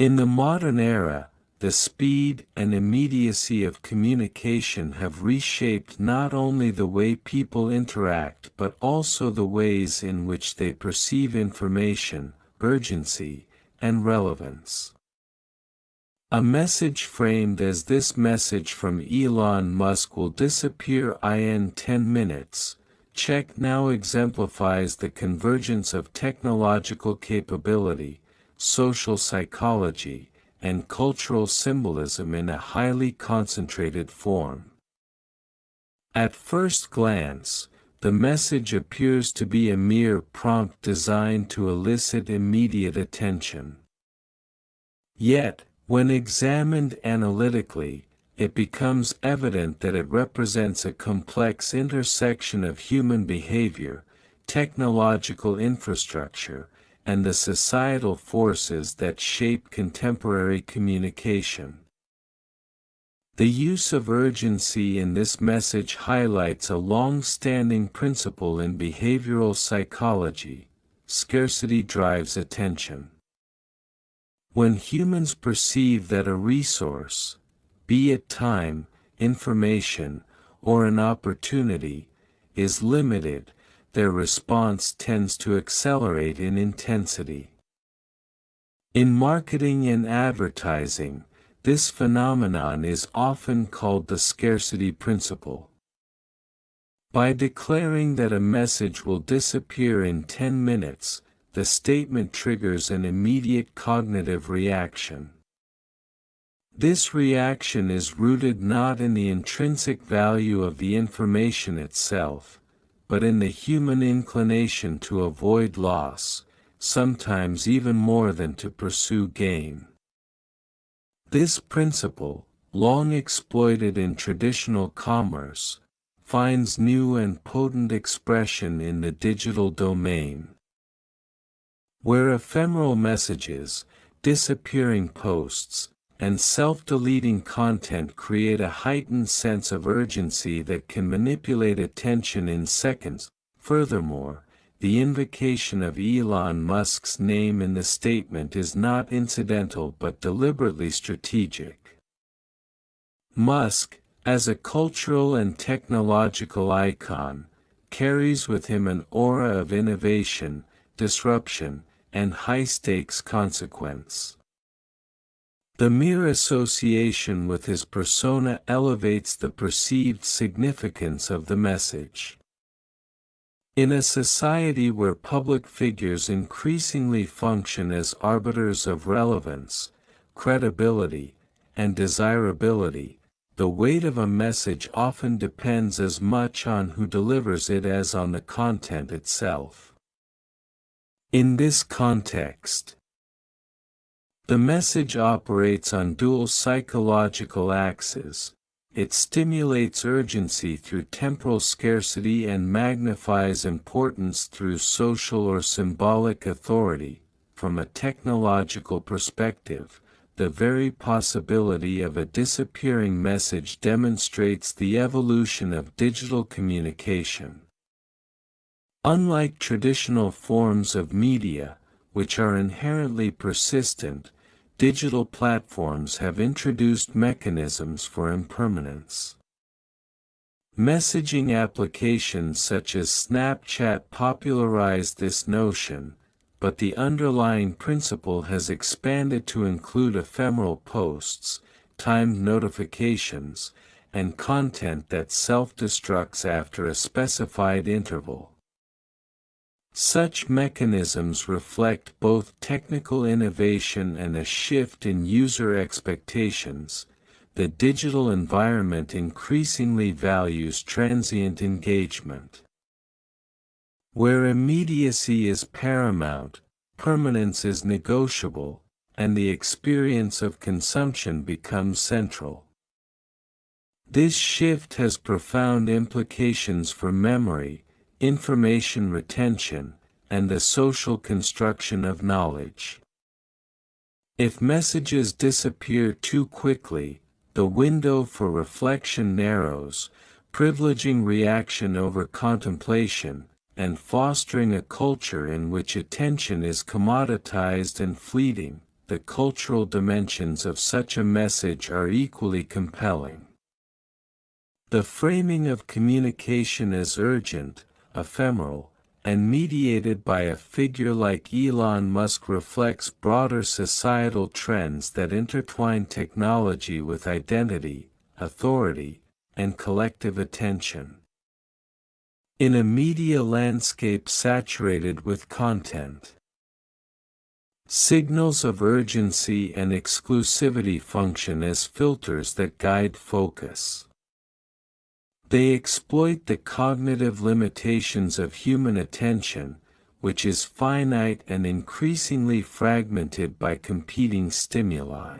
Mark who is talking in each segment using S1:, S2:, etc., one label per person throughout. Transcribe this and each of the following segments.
S1: In the modern era, the speed and immediacy of communication have reshaped not only the way people interact but also the ways in which they perceive information, urgency, and relevance. A message framed as "This message from Elon Musk will disappear in 10 minutes," check now exemplifies the convergence of technological capability, social psychology, and cultural symbolism in a highly concentrated form. At first glance, the message appears to be a mere prompt designed to elicit immediate attention. Yet, when examined analytically, it becomes evident that it represents a complex intersection of human behavior, technological infrastructure, and the societal forces that shape contemporary communication. The use of urgency in this message highlights a long-standing principle in behavioral psychology: scarcity drives attention. When humans perceive that a resource, be it time, information, or an opportunity, is limited, their response tends to accelerate in intensity. In marketing and advertising, this phenomenon is often called the scarcity principle. By declaring that a message will disappear in 10 minutes, the statement triggers an immediate cognitive reaction. This reaction is rooted not in the intrinsic value of the information itself, but in the human inclination to avoid loss, sometimes even more than to pursue gain. This principle, long exploited in traditional commerce, finds new and potent expression in the digital domain, where ephemeral messages, disappearing posts, and self-deleting content create a heightened sense of urgency that can manipulate attention in seconds. Furthermore, the invocation of Elon Musk's name in the statement is not incidental but deliberately strategic. Musk, as a cultural and technological icon, carries with him an aura of innovation, disruption, and high-stakes consequence. The mere association with his persona elevates the perceived significance of the message. In a society where public figures increasingly function as arbiters of relevance, credibility, and desirability, the weight of a message often depends as much on who delivers it as on the content itself. In this context, the message operates on dual psychological axes. It stimulates urgency through temporal scarcity and magnifies importance through social or symbolic authority. From a technological perspective, the very possibility of a disappearing message demonstrates the evolution of digital communication. Unlike traditional forms of media, which are inherently persistent, digital platforms have introduced mechanisms for impermanence. Messaging applications such as Snapchat popularized this notion, but the underlying principle has expanded to include ephemeral posts, timed notifications, and content that self-destructs after a specified interval. Such mechanisms reflect both technical innovation and a shift in user expectations. The digital environment increasingly values transient engagement. Where immediacy is paramount, permanence is negotiable, and the experience of consumption becomes central. This shift has profound implications for memory, information retention, and the social construction of knowledge. If messages disappear too quickly, the window for reflection narrows, privileging reaction over contemplation, and fostering a culture in which attention is commoditized and fleeting. the cultural dimensions of such a message are equally compelling. The framing of communication as urgent, ephemeral, and mediated by a figure like Elon Musk reflects broader societal trends that intertwine technology with identity, authority, and collective attention. In a media landscape saturated with content, signals of urgency and exclusivity function as filters that guide focus. They exploit the cognitive limitations of human attention, which is finite and increasingly fragmented by competing stimuli.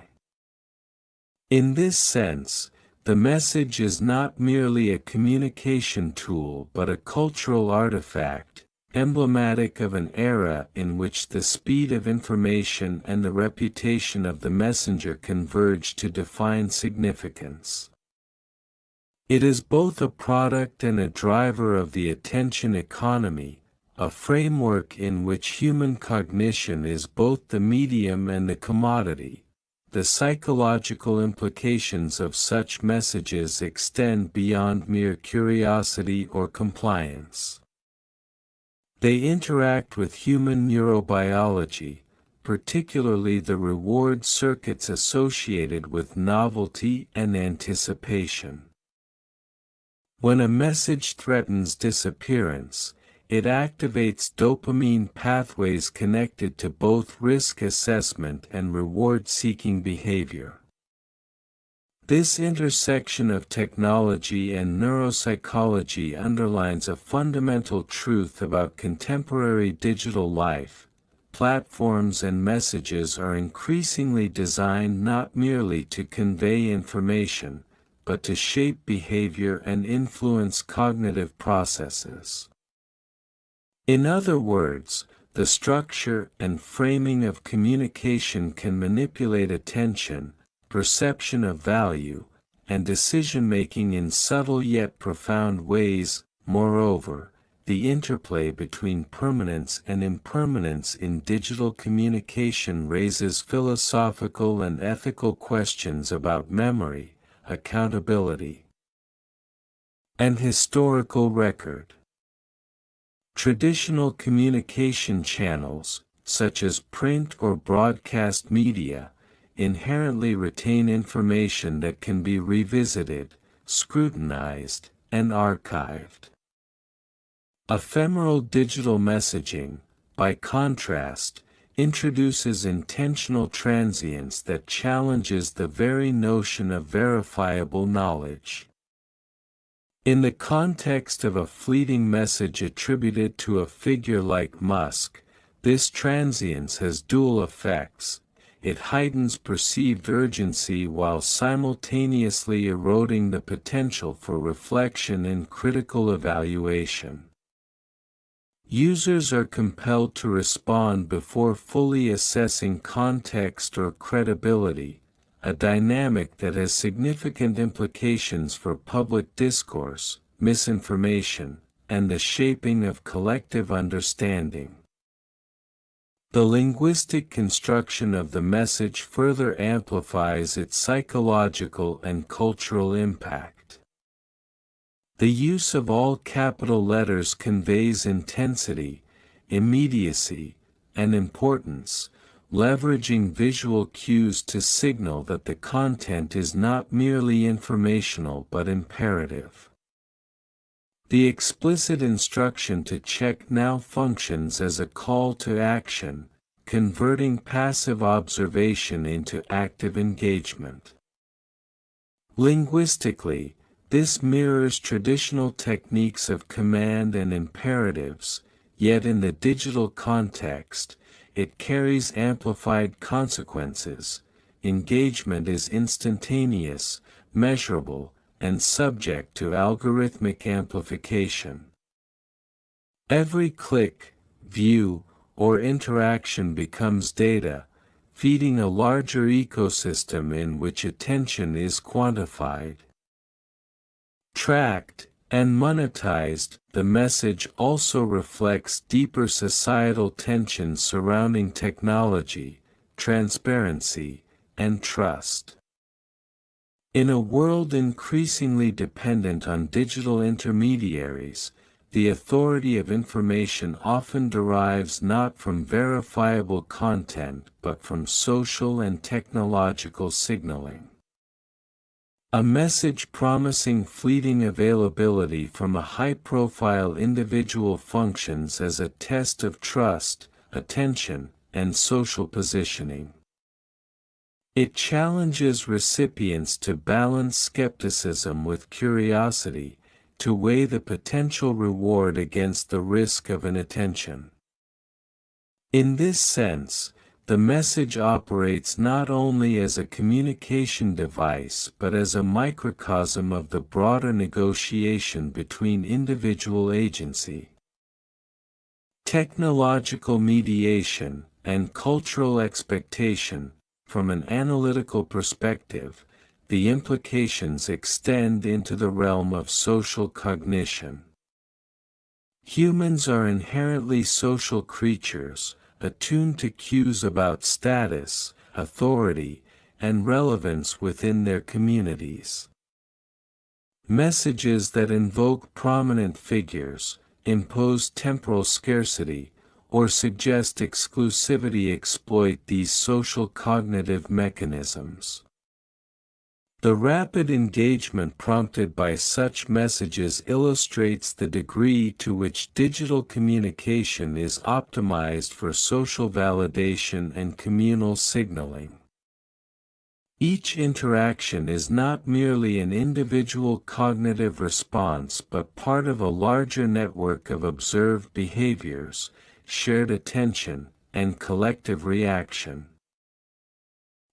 S1: In this sense, the message is not merely a communication tool but a cultural artifact, emblematic of an era in which the speed of information and the reputation of the messenger converge to define significance. It is both a product and a driver of the attention economy, a framework in which human cognition is both the medium and the commodity. The psychological implications of such messages extend beyond mere curiosity or compliance. They interact with human neurobiology, particularly the reward circuits associated with novelty and anticipation. When a message threatens disappearance, it activates dopamine pathways connected to both risk assessment and reward-seeking behavior. This intersection of technology and neuropsychology underlines a fundamental truth about contemporary digital life. Platforms and messages are increasingly designed not merely to convey information, but to shape behavior and influence cognitive processes. In other words, the structure and framing of communication can manipulate attention, perception of value, and decision-making in subtle yet profound ways. Moreover, the interplay between permanence and impermanence in digital communication raises philosophical and ethical questions about memory, accountability, and historical record. Traditional communication channels, such as print or broadcast media, inherently retain information that can be revisited, scrutinized, and archived. Ephemeral digital messaging, by contrast, introduces intentional transience that challenges the very notion of verifiable knowledge. In the context of a fleeting message attributed to a figure like Musk, this transience has dual effects. It heightens perceived urgency while simultaneously eroding the potential for reflection and critical evaluation. Users are compelled to respond before fully assessing context or credibility, a dynamic that has significant implications for public discourse, misinformation, and the shaping of collective understanding. The linguistic construction of the message further amplifies its psychological and cultural impact. The use of all capital letters conveys intensity, immediacy, and importance, leveraging visual cues to signal that the content is not merely informational but imperative. The explicit instruction to check now functions as a call to action, converting passive observation into active engagement. Linguistically, this mirrors traditional techniques of command and imperatives, yet in the digital context, it carries amplified consequences. Engagement is instantaneous, measurable, and subject to algorithmic amplification. Every click, view, or interaction becomes data, feeding a larger ecosystem in which attention is quantified, tracked, and monetized. The message also reflects deeper societal tensions surrounding technology, transparency, and trust. In a world increasingly dependent on digital intermediaries, the authority of information often derives not from verifiable content but from social and technological signaling. A message promising fleeting availability from a high-profile individual functions as a test of trust, attention, and social positioning. It challenges recipients to balance skepticism with curiosity, to weigh the potential reward against the risk of inattention. In this sense, the message operates not only as a communication device but as a microcosm of the broader negotiation between individual agency, technological mediation, and cultural expectation. From an analytical perspective, the implications extend into the realm of social cognition. Humans are inherently social creatures, attuned to cues about status, authority, and relevance within their communities. Messages that invoke prominent figures, impose temporal scarcity, or suggest exclusivity exploit these social cognitive mechanisms. The rapid engagement prompted by such messages illustrates the degree to which digital communication is optimized for social validation and communal signaling. Each interaction is not merely an individual cognitive response but part of a larger network of observed behaviors, shared attention, and collective reaction.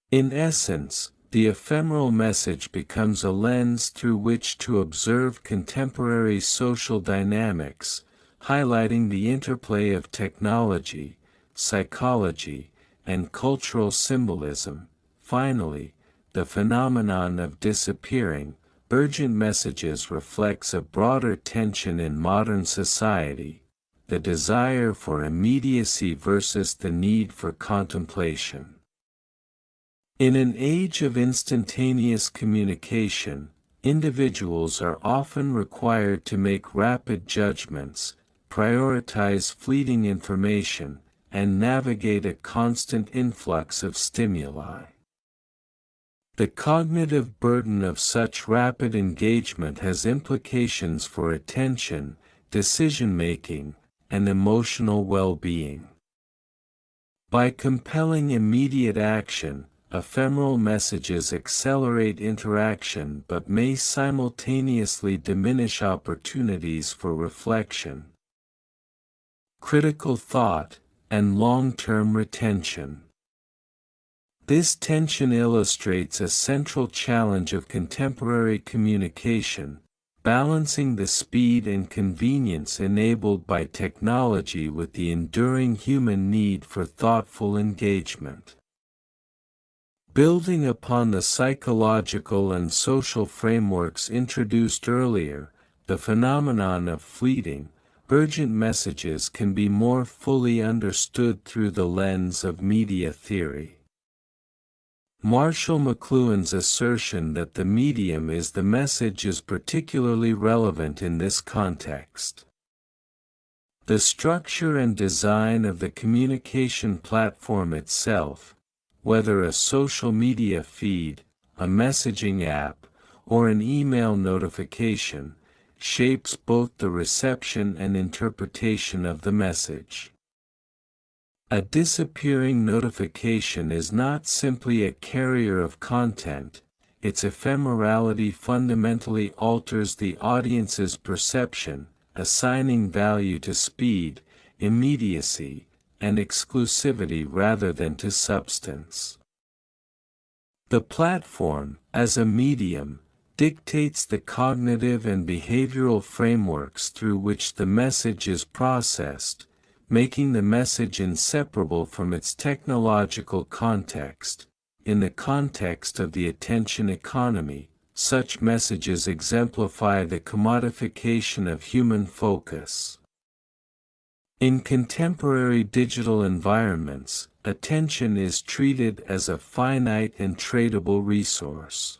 S1: In essence, the ephemeral message becomes a lens through which to observe contemporary social dynamics, highlighting the interplay of technology, psychology, and cultural symbolism. Finally, the phenomenon of disappearing, urgent messages reflects a broader tension in modern society, the desire for immediacy versus the need for contemplation. In an age of instantaneous communication, individuals are often required to make rapid judgments, prioritize fleeting information, and navigate a constant influx of stimuli. The cognitive burden of such rapid engagement has implications for attention, decision-making, and emotional well-being. By compelling immediate action, ephemeral messages accelerate interaction but may simultaneously diminish opportunities for reflection, critical thought, and long-term retention. This tension illustrates a central challenge of contemporary communication, balancing the speed and convenience enabled by technology with the enduring human need for thoughtful engagement. Building upon the psychological and social frameworks introduced earlier, the phenomenon of fleeting, urgent messages can be more fully understood through the lens of media theory. Marshall McLuhan's assertion that the medium is the message is particularly relevant in this context. The structure and design of the communication platform itself, whether a social media feed, a messaging app, or an email notification, shapes both the reception and interpretation of the message. A disappearing notification is not simply a carrier of content, its ephemerality fundamentally alters the audience's perception, assigning value to speed, immediacy, and exclusivity rather than to substance. The platform, as a medium, dictates the cognitive and behavioral frameworks through which the message is processed, making the message inseparable from its technological context. In the context of the attention economy, such messages exemplify the commodification of human focus. In contemporary digital environments, attention is treated as a finite and tradable resource.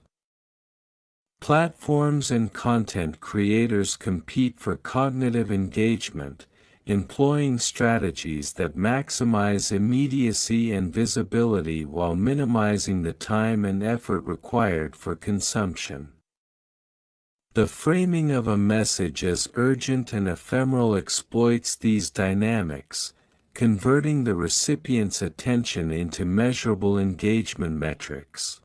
S1: Platforms and content creators compete for cognitive engagement, employing strategies that maximize immediacy and visibility while minimizing the time and effort required for consumption. The framing of a message as urgent and ephemeral exploits these dynamics, converting the recipient's attention into measurable engagement metrics.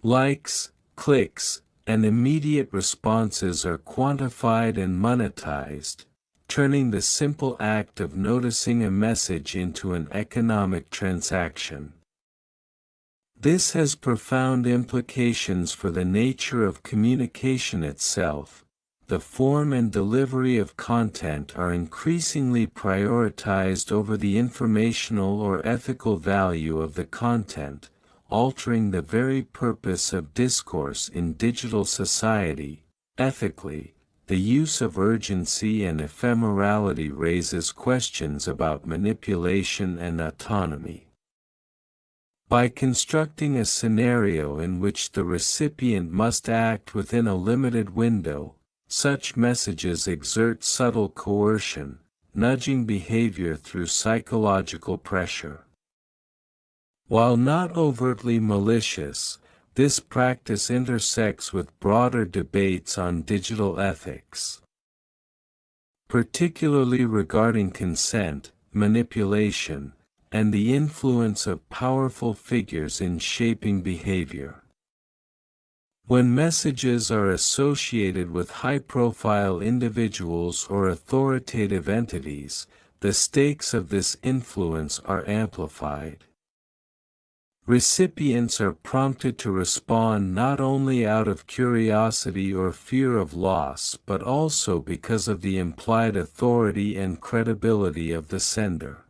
S1: Likes, clicks, and immediate responses are quantified and monetized, turning the simple act of noticing a message into an economic transaction. This has profound implications for the nature of communication itself. The form and delivery of content are increasingly prioritized over the informational or ethical value of the content, altering the very purpose of discourse in digital society. Ethically, the use of urgency and ephemerality raises questions about manipulation and autonomy. By constructing a scenario in which the recipient must act within a limited window, such messages exert subtle coercion, nudging behavior through psychological pressure. While not overtly malicious, this practice intersects with broader debates on digital ethics, particularly regarding consent, manipulation, and the influence of powerful figures in shaping behavior. When messages are associated with high-profile individuals or authoritative entities, the stakes of this influence are amplified. Recipients are prompted to respond not only out of curiosity or fear of loss but also because of the implied authority and credibility of the sender.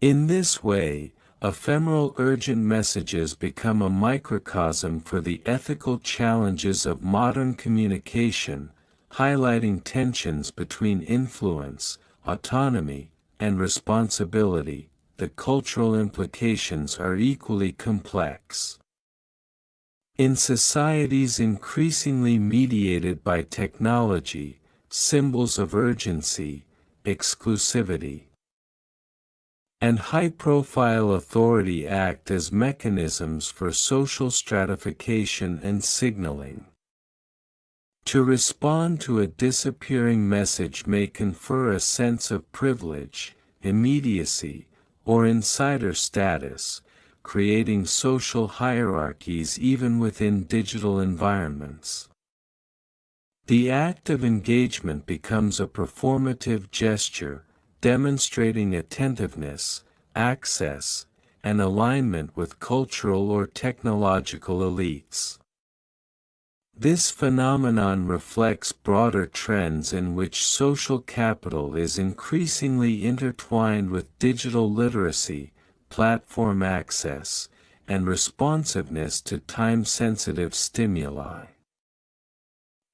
S1: In this way, ephemeral urgent messages become a microcosm for the ethical challenges of modern communication, highlighting tensions between influence, autonomy, and responsibility. The cultural implications are equally complex. In societies increasingly mediated by technology, symbols of urgency, exclusivity, and high-profile authority act as mechanisms for social stratification and signaling. To respond to a disappearing message may confer a sense of privilege, immediacy, or insider status, creating social hierarchies even within digital environments. The act of engagement becomes a performative gesture, demonstrating attentiveness, access, and alignment with cultural or technological elites. This phenomenon reflects broader trends in which social capital is increasingly intertwined with digital literacy, platform access, and responsiveness to time-sensitive stimuli.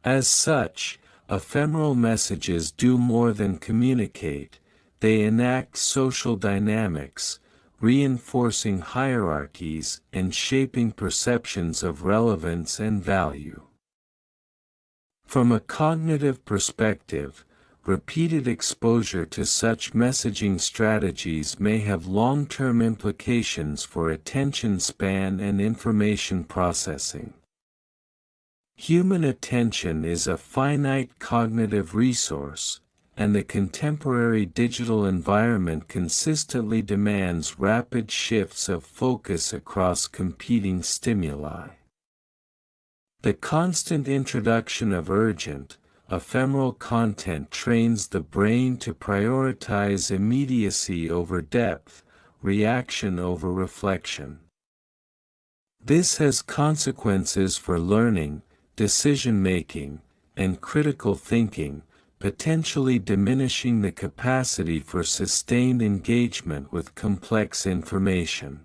S1: As such, ephemeral messages do more than communicate. They enact social dynamics, reinforcing hierarchies and shaping perceptions of relevance and value. From a cognitive perspective, repeated exposure to such messaging strategies may have long-term implications for attention span and information processing. Human attention is a finite cognitive resource, and the contemporary digital environment consistently demands rapid shifts of focus across competing stimuli. The constant introduction of urgent, ephemeral content trains the brain to prioritize immediacy over depth, reaction over reflection. This has consequences for learning, decision-making, and critical thinking, potentially diminishing the capacity for sustained engagement with complex information.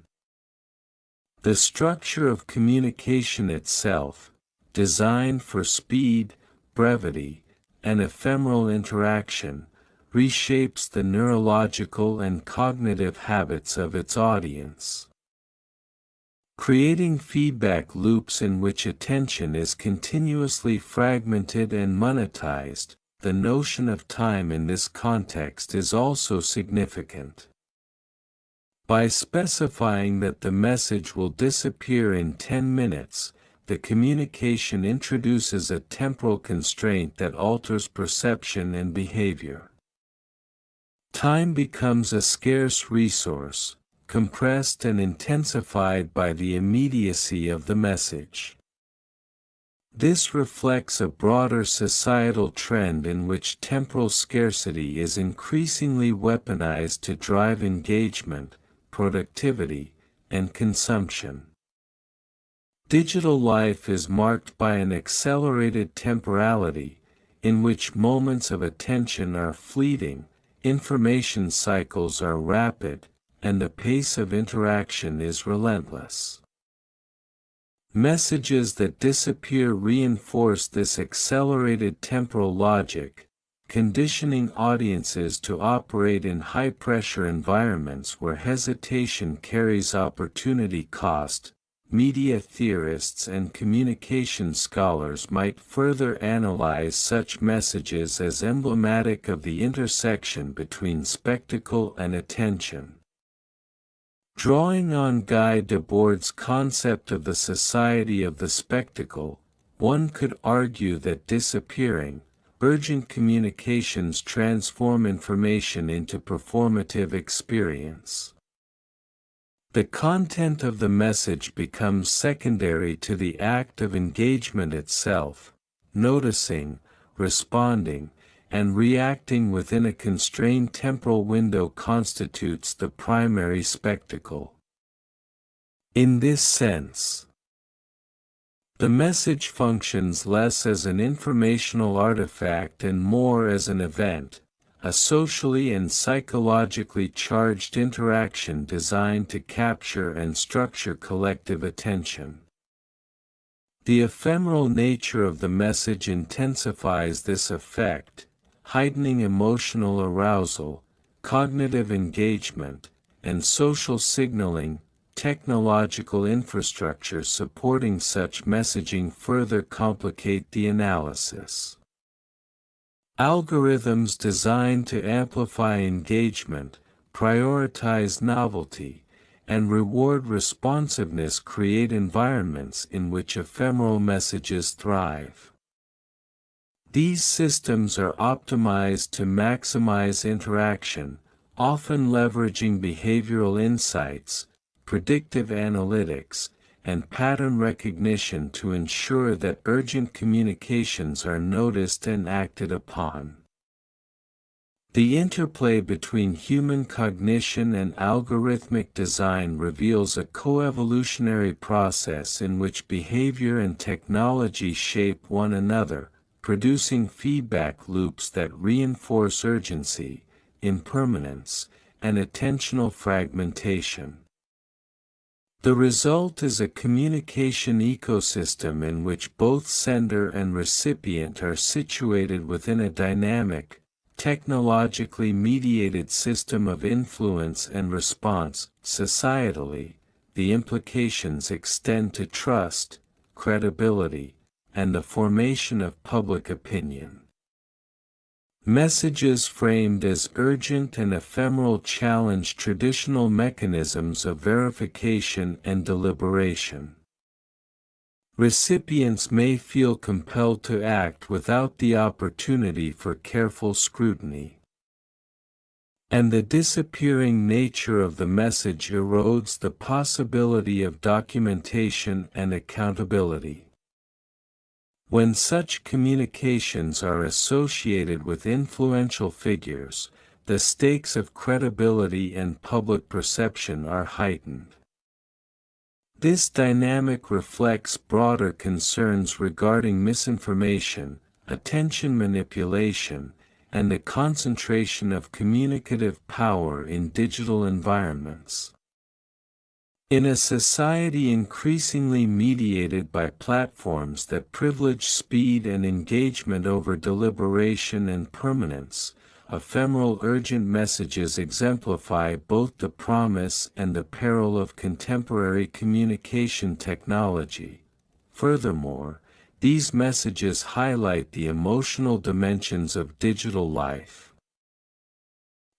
S1: The structure of communication itself, designed for speed, brevity, and ephemeral interaction, reshapes the neurological and cognitive habits of its audience. Creating feedback loops in which attention is continuously fragmented and monetized, the notion of time in this context is also significant. By specifying that the message will disappear in 10 minutes, the communication introduces a temporal constraint that alters perception and behavior. Time becomes a scarce resource, compressed and intensified by the immediacy of the message. This reflects a broader societal trend in which temporal scarcity is increasingly weaponized to drive engagement, productivity, and consumption. Digital life is marked by an accelerated temporality, in which moments of attention are fleeting, information cycles are rapid, and the pace of interaction is relentless. Messages that disappear reinforce this accelerated temporal logic, conditioning audiences to operate in high-pressure environments where hesitation carries opportunity cost. Media theorists and communication scholars might further analyze such messages as emblematic of the intersection between spectacle and attention. Drawing on Guy Debord's concept of the society of the spectacle, one could argue that disappearing, urgent communications transform information into performative experience. The content of the message becomes secondary to the act of engagement itself. Noticing, responding, and reacting within a constrained temporal window constitutes the primary spectacle. In this sense, the message functions less as an informational artifact and more as an event, a socially and psychologically charged interaction designed to capture and structure collective attention. The ephemeral nature of the message intensifies this effect, heightening emotional arousal, cognitive engagement, and social signaling. Technological infrastructure supporting such messaging further complicate the analysis. Algorithms designed to amplify engagement, prioritize novelty, and reward responsiveness create environments in which ephemeral messages thrive. These systems are optimized to maximize interaction, often leveraging behavioral insights, predictive analytics, and pattern recognition to ensure that urgent communications are noticed and acted upon. The interplay between human cognition and algorithmic design reveals a coevolutionary process in which behavior and technology shape one another, producing feedback loops that reinforce urgency, impermanence, and attentional fragmentation. The result is a communication ecosystem in which both sender and recipient are situated within a dynamic, technologically mediated system of influence and response. Societally, the implications extend to trust, credibility, and the formation of public opinion. Messages framed as urgent and ephemeral challenge traditional mechanisms of verification and deliberation. Recipients may feel compelled to act without the opportunity for careful scrutiny. And the disappearing nature of the message erodes the possibility of documentation and accountability. When such communications are associated with influential figures, the stakes of credibility and public perception are heightened. This dynamic reflects broader concerns regarding misinformation, attention manipulation, and the concentration of communicative power in digital environments. In a society increasingly mediated by platforms that privilege speed and engagement over deliberation and permanence, ephemeral urgent messages exemplify both the promise and the peril of contemporary communication technology. Furthermore, these messages highlight the emotional dimensions of digital life.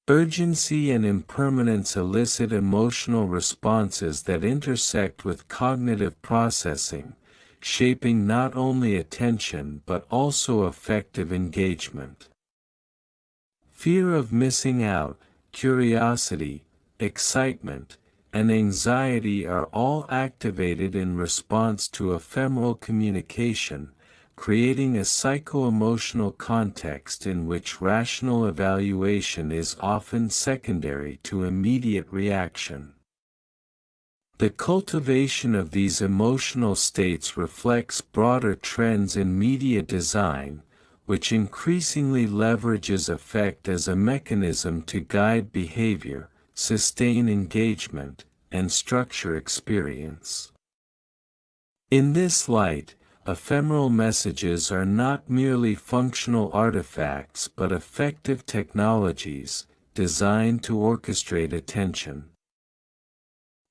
S1: Urgency and impermanence elicit emotional responses that intersect with cognitive processing, shaping not only attention but also affective engagement. Fear of missing out, curiosity, excitement, and anxiety are all activated in response to ephemeral communication, creating a psycho-emotional context in which rational evaluation is often secondary to immediate reaction. The cultivation of these emotional states reflects broader trends in media design, which increasingly leverages affect as a mechanism to guide behavior, sustain engagement, and structure experience. In this light, ephemeral messages are not merely functional artifacts but effective technologies, designed to orchestrate attention,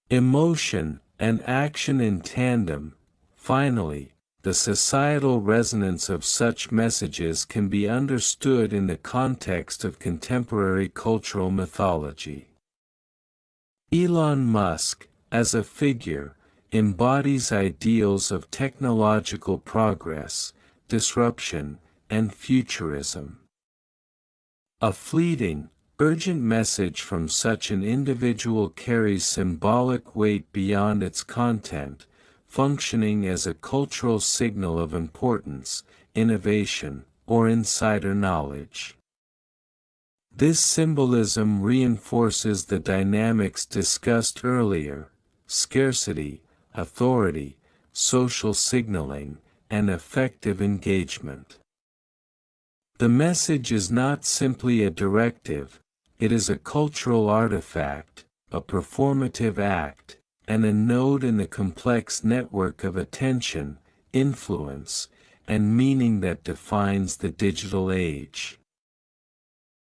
S1: emotion, and action in tandem. Finally, the societal resonance of such messages can be understood in the context of contemporary cultural mythology. Elon Musk, as a figure, embodies ideals of technological progress, disruption, and futurism. A fleeting, urgent message from such an individual carries symbolic weight beyond its content, functioning as a cultural signal of importance, innovation, or insider knowledge. This symbolism reinforces the dynamics discussed earlier: scarcity, authority, social signaling, and effective engagement. The message is not simply a directive, it is a cultural artifact, a performative act, and a node in the complex network of attention, influence, and meaning that defines the digital age.